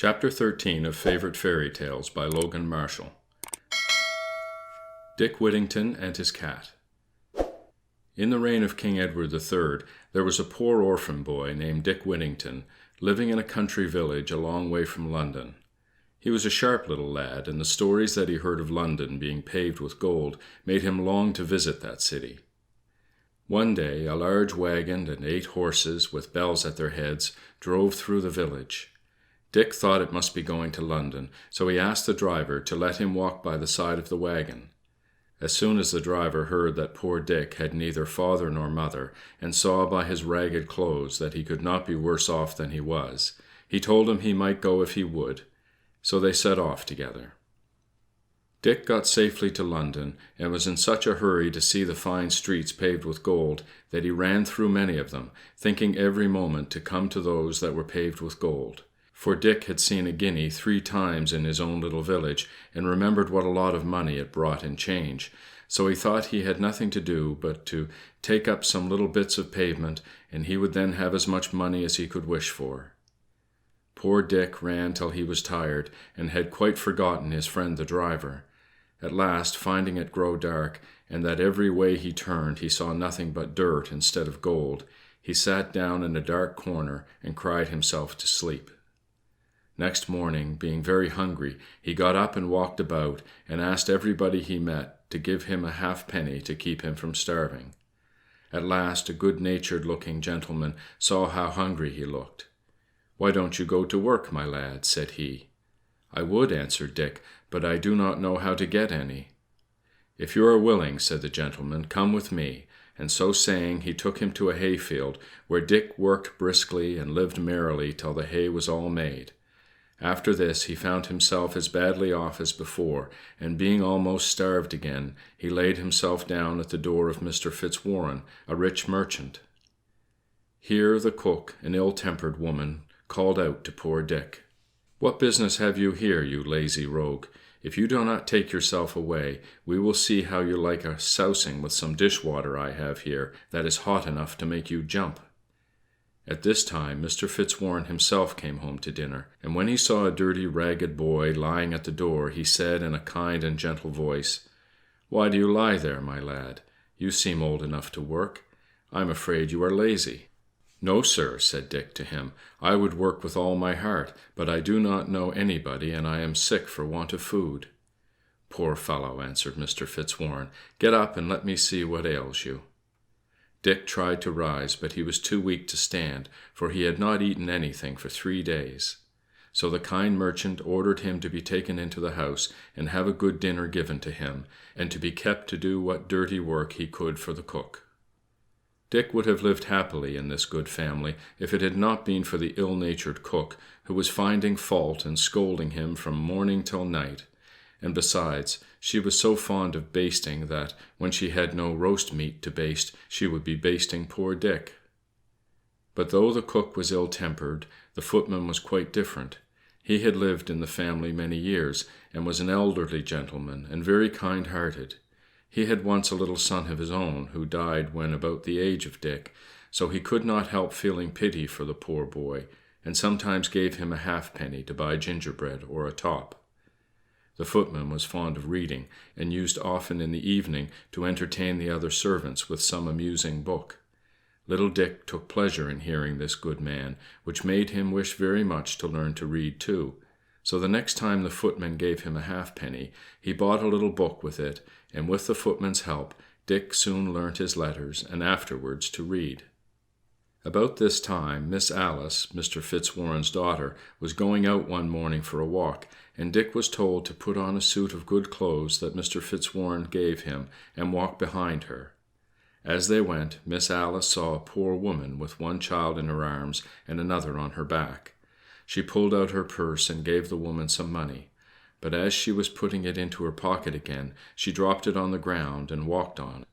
Chapter 13 of Favorite Fairy Tales by Logan Marshall. Dick Wittington and His Cat. In the reign of King Edward III, there was a poor orphan boy named Dick Wittington, living in a country village a long way from London. He was a sharp little lad, and the stories that he heard of London being paved with gold made him long to visit that city. One day a large wagon and 8 horses, with bells at their heads, drove through the village. Dick thought it must be going to London, so he asked the driver to let him walk by the side of the wagon. As soon as the driver heard that poor Dick had neither father nor mother, and saw by his ragged clothes that he could not be worse off than he was, he told him he might go if he would, so they set off together. Dick got safely to London, and was in such a hurry to see the fine streets paved with gold that he ran through many of them, thinking every moment to come to those that were paved with gold. For Dick had seen a guinea 3 times in his own little village, and remembered what a lot of money it brought in change, so he thought he had nothing to do but to take up some little bits of pavement, and he would then have as much money as he could wish for. Poor Dick ran till he was tired, and had quite forgotten his friend the driver. At last, finding it grow dark, and that every way he turned he saw nothing but dirt instead of gold, he sat down in a dark corner and cried himself to sleep. Next morning, being very hungry, he got up and walked about, and asked everybody he met to give him a halfpenny to keep him from starving. At last a good-natured looking gentleman saw how hungry he looked. "Why don't you go to work, my lad?" said he. "I would," answered Dick, "but I do not know how to get any." "If you are willing," said the gentleman, "come with me," and so saying he took him to a hayfield, where Dick worked briskly and lived merrily till the hay was all made. After this he found himself as badly off as before, and being almost starved again, he laid himself down at the door of Mr. Fitzwarren, a rich merchant. Here the cook, an ill-tempered woman, called out to poor Dick, "What business have you here, you lazy rogue? If you do not take yourself away, we will see how you like a sousing with some dishwater I have here that is hot enough to make you jump." At this time Mr. Fitzwarren himself came home to dinner, and when he saw a dirty, ragged boy lying at the door, he said in a kind and gentle voice, "Why do you lie there, my lad? You seem old enough to work. I'm afraid you are lazy." "No, sir," said Dick to him, "I would work with all my heart, but I do not know anybody, and I am sick for want of food." "Poor fellow," answered Mr. Fitzwarren, "get up and let me see what ails you." Dick tried to rise, but he was too weak to stand, for he had not eaten anything for 3 days. So the kind merchant ordered him to be taken into the house, and have a good dinner given to him, and to be kept to do what dirty work he could for the cook. Dick would have lived happily in this good family if it had not been for the ill-natured cook, who was finding fault and scolding him from morning till night. And besides, she was so fond of basting that, when she had no roast meat to baste, she would be basting poor Dick. But though the cook was ill-tempered, the footman was quite different. He had lived in the family many years, and was an elderly gentleman, and very kind-hearted. He had once a little son of his own, who died when about the age of Dick, so he could not help feeling pity for the poor boy, and sometimes gave him a halfpenny to buy gingerbread or a top. The footman was fond of reading, and used often in the evening to entertain the other servants with some amusing book. Little Dick took pleasure in hearing this good man, which made him wish very much to learn to read too. So the next time the footman gave him a halfpenny, he bought a little book with it, and with the footman's help, Dick soon learnt his letters, and afterwards to read. About this time Miss Alice, Mr. Fitzwarren's daughter, was going out one morning for a walk, and Dick was told to put on a suit of good clothes that Mr. Fitzwarren gave him, and walk behind her. As they went, Miss Alice saw a poor woman with one child in her arms and another on her back. She pulled out her purse and gave the woman some money, but as she was putting it into her pocket again, she dropped it on the ground and walked on.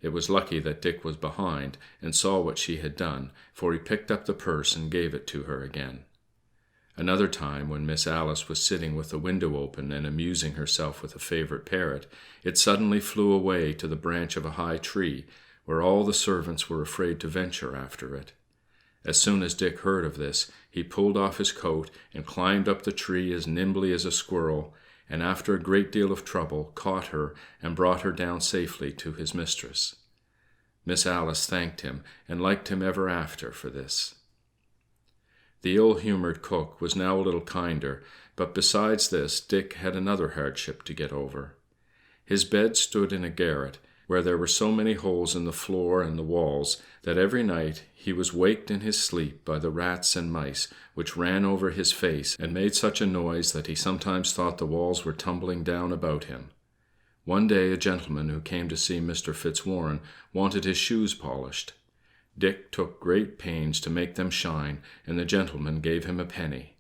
It was lucky that Dick was behind, and saw what she had done, for he picked up the purse and gave it to her again. Another time, when Miss Alice was sitting with the window open and amusing herself with a favorite parrot, it suddenly flew away to the branch of a high tree, where all the servants were afraid to venture after it. As soon as Dick heard of this, he pulled off his coat and climbed up the tree as nimbly as a squirrel, and after a great deal of trouble caught her and brought her down safely to his mistress. Miss Alice thanked him, and liked him ever after for this. The ill-humored cook was now a little kinder, but besides this Dick had another hardship to get over. His bed stood in a garret, where there were so many holes in the floor and the walls that every night he was waked in his sleep by the rats and mice, which ran over his face and made such a noise that he sometimes thought the walls were tumbling down about him. One day a gentleman who came to see Mr. Fitzwarren wanted his shoes polished. Dick took great pains to make them shine, and the gentleman gave him a penny.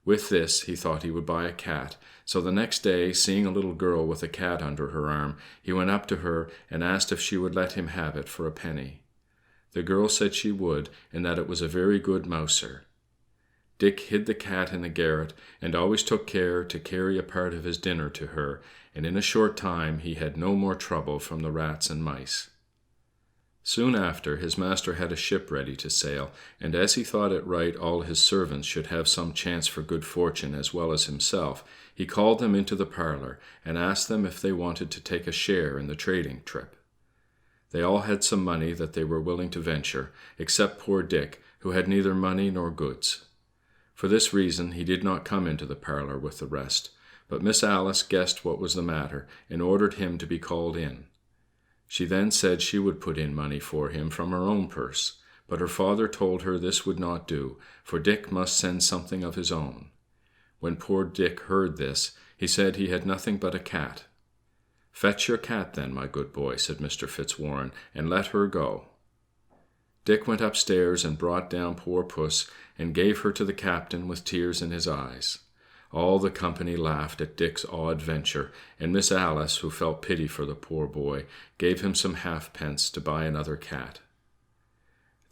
With this he thought he would buy a cat, so the next day, seeing a little girl with a cat under her arm, he went up to her and asked if she would let him have it for a penny. The girl said she would, and that it was a very good mouser. Dick hid the cat in the garret, and always took care to carry a part of his dinner to her, and in a short time he had no more trouble from the rats and mice. Soon after, his master had a ship ready to sail, and as he thought it right all his servants should have some chance for good fortune as well as himself, he called them into the parlor, and asked them if they wanted to take a share in the trading trip. They all had some money that they were willing to venture, except poor Dick, who had neither money nor goods. For this reason he did not come into the parlor with the rest, but Miss Alice guessed what was the matter, and ordered him to be called in. She then said she would put in money for him from her own purse, but her father told her this would not do, for Dick must send something of his own. When poor Dick heard this, he said he had nothing but a cat. "Fetch your cat, then, my good boy," said Mr. Fitzwarren, "and let her go." Dick went upstairs and brought down poor puss, and gave her to the captain with tears in his eyes. All the company laughed at Dick's odd venture, and Miss Alice, who felt pity for the poor boy, gave him some halfpence to buy another cat.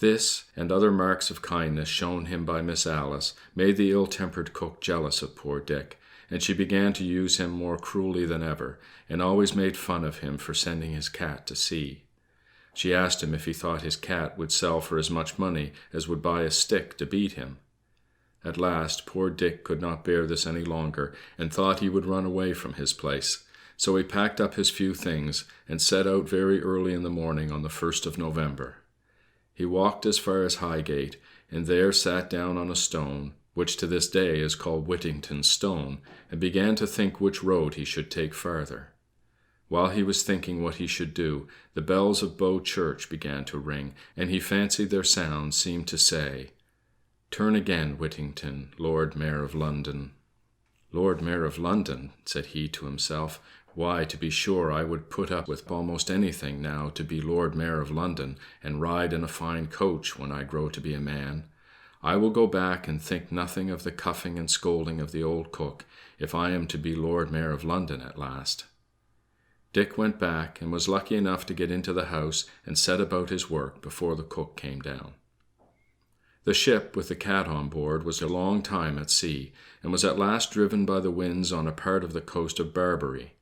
This, and other marks of kindness shown him by Miss Alice, made the ill-tempered cook jealous of poor Dick, and she began to use him more cruelly than ever, and always made fun of him for sending his cat to sea. She asked him if he thought his cat would sell for as much money as would buy a stick to beat him. At last poor Dick could not bear this any longer, and thought he would run away from his place, so he packed up his few things, and set out very early in the morning on the 1st of November. He walked as far as Highgate, and there sat down on a stone, which to this day is called Wittington Stone, and began to think which road he should take farther. While he was thinking what he should do, the bells of Bow Church began to ring, and he fancied their sound seemed to say, "Turn again, Wittington, Lord Mayor of London." "Lord Mayor of London," said he to himself, "why, to be sure, I would put up with almost anything now to be Lord Mayor of London, and ride in a fine coach when I grow to be a man. I will go back and think nothing of the cuffing and scolding of the old cook, if I am to be Lord Mayor of London at last." Dick went back, and was lucky enough to get into the house and set about his work before the cook came down. The ship, with the cat on board, was a long time at sea, and was at last driven by the winds on a part of the coast of Barbary.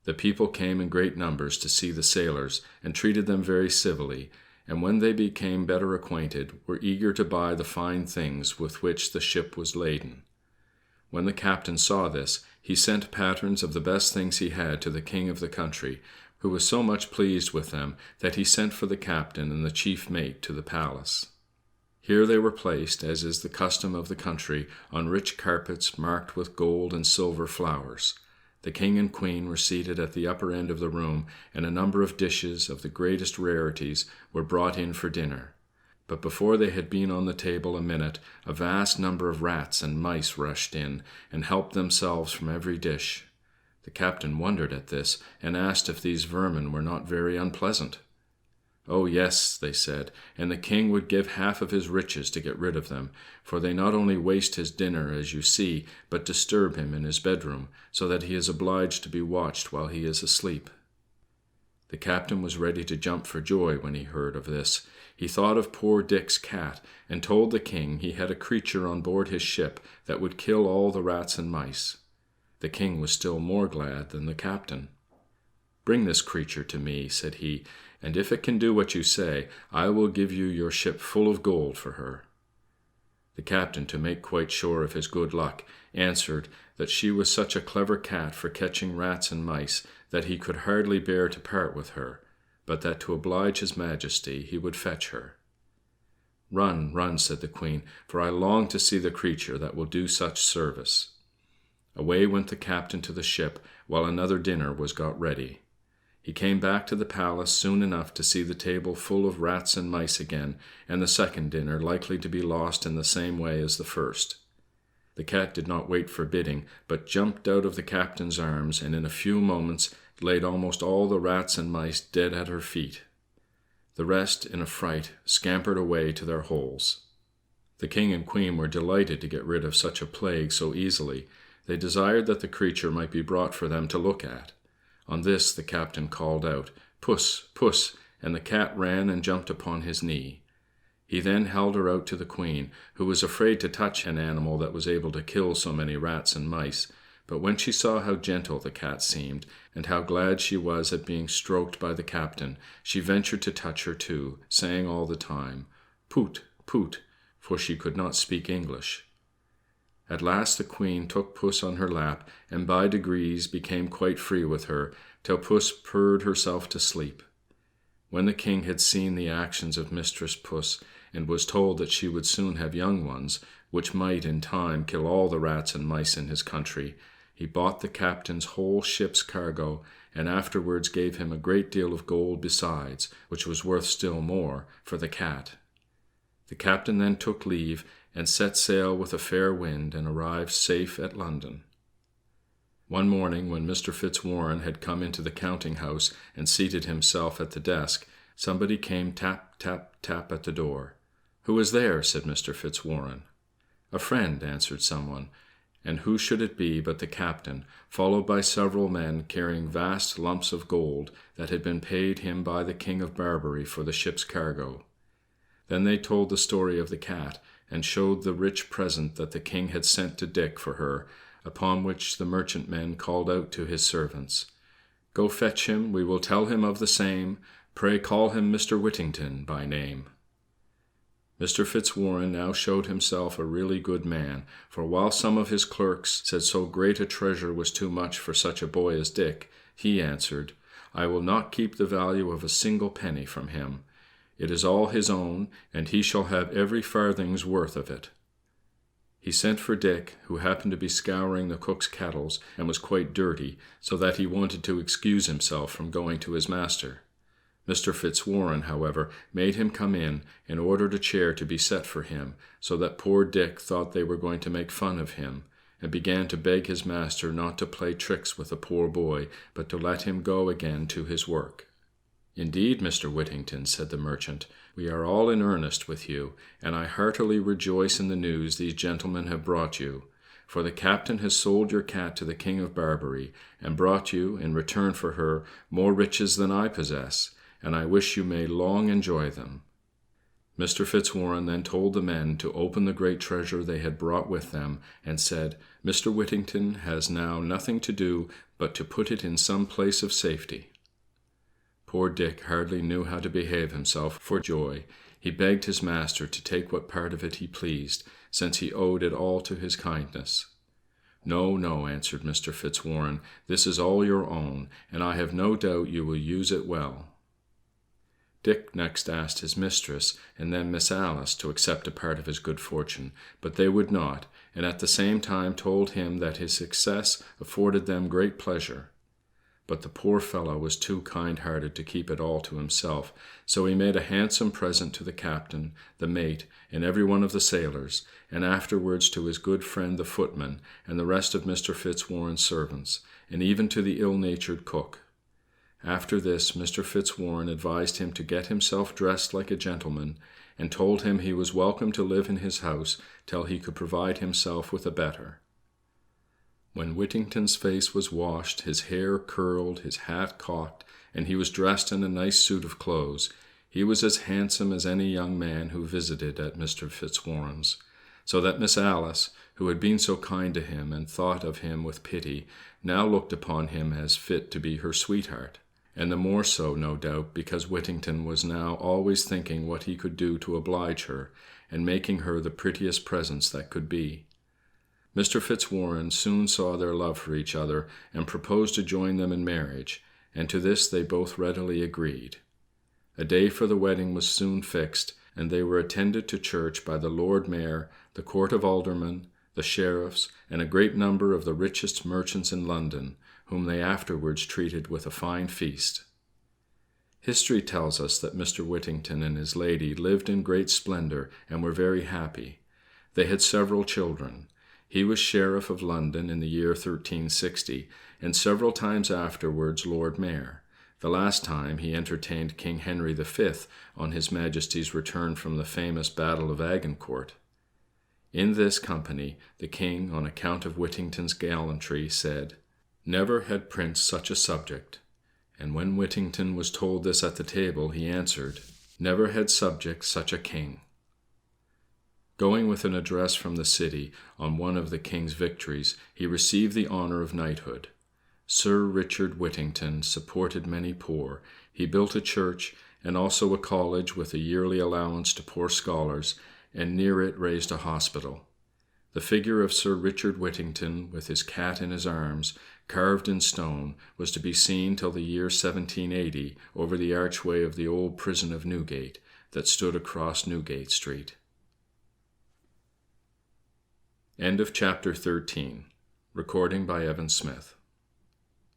The people came in great numbers to see the sailors, and treated them very civilly, and when they became better acquainted, were eager to buy the fine things with which the ship was laden. When the captain saw this, he sent patterns of the best things he had to the king of the country, who was so much pleased with them that he sent for the captain and the chief mate to the palace. Here they were placed, as is the custom of the country, on rich carpets marked with gold and silver flowers. The king and queen were seated at the upper end of the room, and a number of dishes of the greatest rarities were brought in for dinner. But before they had been on the table a minute, a vast number of rats and mice rushed in, and helped themselves from every dish. The captain wondered at this, and asked if these vermin were not very unpleasant. "Oh, yes," they said, "and the king would give half of his riches to get rid of them, for they not only waste his dinner, as you see, but disturb him in his bedroom, so that he is obliged to be watched while he is asleep." The captain was ready to jump for joy when he heard of this. He thought of poor Dick's cat, and told the king he had a creature on board his ship that would kill all the rats and mice. The king was still more glad than the captain. "Bring this creature to me," said he, "and if it can do what you say, I will give you your ship full of gold for her." The captain, to make quite sure of his good luck, answered that she was such a clever cat for catching rats and mice that he could hardly bear to part with her, but that to oblige his Majesty he would fetch her. "Run, run," said the Queen, "for I long to see the creature that will do such service." Away went the captain to the ship, while another dinner was got ready. He came back to the palace soon enough to see the table full of rats and mice again, and the second dinner likely to be lost in the same way as the first. The cat did not wait for bidding, but jumped out of the captain's arms, and in a few moments laid almost all the rats and mice dead at her feet. The rest, in a fright, scampered away to their holes. The King and Queen were delighted to get rid of such a plague so easily. They desired that the creature might be brought for them to look at. On this the captain called out, "Puss, puss," and the cat ran and jumped upon his knee. He then held her out to the Queen, who was afraid to touch an animal that was able to kill so many rats and mice, but when she saw how gentle the cat seemed, and how glad she was at being stroked by the captain, she ventured to touch her too, saying all the time, "Poot, poot," for she could not speak English. At last the Queen took Puss on her lap, and by degrees became quite free with her, till Puss purred herself to sleep. When the King had seen the actions of Mistress Puss, and was told that she would soon have young ones, which might in time kill all the rats and mice in his country, he bought the captain's whole ship's cargo, and afterwards gave him a great deal of gold besides, which was worth still more, for the cat. The captain then took leave, and set sail with a fair wind, and arrived safe at London. One morning, when Mr. Fitzwarren had come into the counting-house and seated himself at the desk, somebody came tap, tap, tap at the door. "Who is there?" said Mr. Fitzwarren. "A friend," answered someone, and who should it be but the captain, followed by several men carrying vast lumps of gold that had been paid him by the King of Barbary for the ship's cargo. Then they told the story of the cat, and showed the rich present that the King had sent to Dick for her, upon which the merchantman called out to his servants, "Go fetch him, we will tell him of the same, pray call him Mr. Wittington by name." Mr. Fitzwarren now showed himself a really good man, for while some of his clerks said so great a treasure was too much for such a boy as Dick, he answered, "I will not keep the value of a single penny from him. It is all his own, and he shall have every farthing's worth of it." He sent for Dick, who happened to be scouring the cook's kettles, and was quite dirty, so that he wanted to excuse himself from going to his master. Mr. Fitzwarren, however, made him come in, and ordered a chair to be set for him, so that poor Dick thought they were going to make fun of him, and began to beg his master not to play tricks with a poor boy, but to let him go again to his work. "Indeed, Mr. Whittington," said the merchant, "we are all in earnest with you, and I heartily rejoice in the news these gentlemen have brought you. For the captain has sold your cat to the King of Barbary, and brought you, in return for her, more riches than I possess, and I wish you may long enjoy them." Mr. Fitzwarren then told the men to open the great treasure they had brought with them, and said, "Mr. Whittington has now nothing to do but to put it in some place of safety." Poor Dick hardly knew how to behave himself for joy. He begged his master to take what part of it he pleased, since he owed it all to his kindness. "No, no," answered Mr. Fitzwarren, "this is all your own, and I have no doubt you will use it well." Dick next asked his mistress, and then Miss Alice, to accept a part of his good fortune, but they would not, and at the same time told him that his success afforded them great pleasure. But the poor fellow was too kind-hearted to keep it all to himself, so he made a handsome present to the captain, the mate, and every one of the sailors, and afterwards to his good friend the footman, and the rest of Mr. Fitzwarren's servants, and even to the ill-natured cook. After this, Mr. Fitzwarren advised him to get himself dressed like a gentleman, and told him he was welcome to live in his house till he could provide himself with a better. When Whittington's face was washed, his hair curled, his hat cocked, and he was dressed in a nice suit of clothes, he was as handsome as any young man who visited at Mr. Fitzwarren's, so that Miss Alice, who had been so kind to him and thought of him with pity, now looked upon him as fit to be her sweetheart. and the more so, no doubt, because Wittington was now always thinking what he could do to oblige her, and making her the prettiest presents that could be. Mr. Fitzwarren soon saw their love for each other, and proposed to join them in marriage, and to this they both readily agreed. A day for the wedding was soon fixed, and they were attended to church by the Lord Mayor, the Court of Aldermen, the sheriffs, and a great number of the richest merchants in London, whom they afterwards treated with a fine feast. History tells us that Mr. Wittington and his lady lived in great splendor and were very happy. They had several children. He was Sheriff of London in the year 1360, and several times afterwards Lord Mayor. The last time he entertained King Henry V on His Majesty's return from the famous Battle of Agincourt. In this company, the King, on account of Whittington's gallantry, said, "Never had prince such a subject." And when Whittington was told this at the table, he answered, "Never had subject such a king." Going with an address from the city on one of the King's victories, he received the honor of knighthood. Sir Richard Wittington supported many poor. He built a church, and also a college with a yearly allowance to poor scholars, and near it raised a hospital. The figure of Sir Richard Wittington, with his cat in his arms, carved in stone, was to be seen till the year 1780 over the archway of the old prison of Newgate, that stood across Newgate Street. End of chapter 13. Recording by Evan Smith.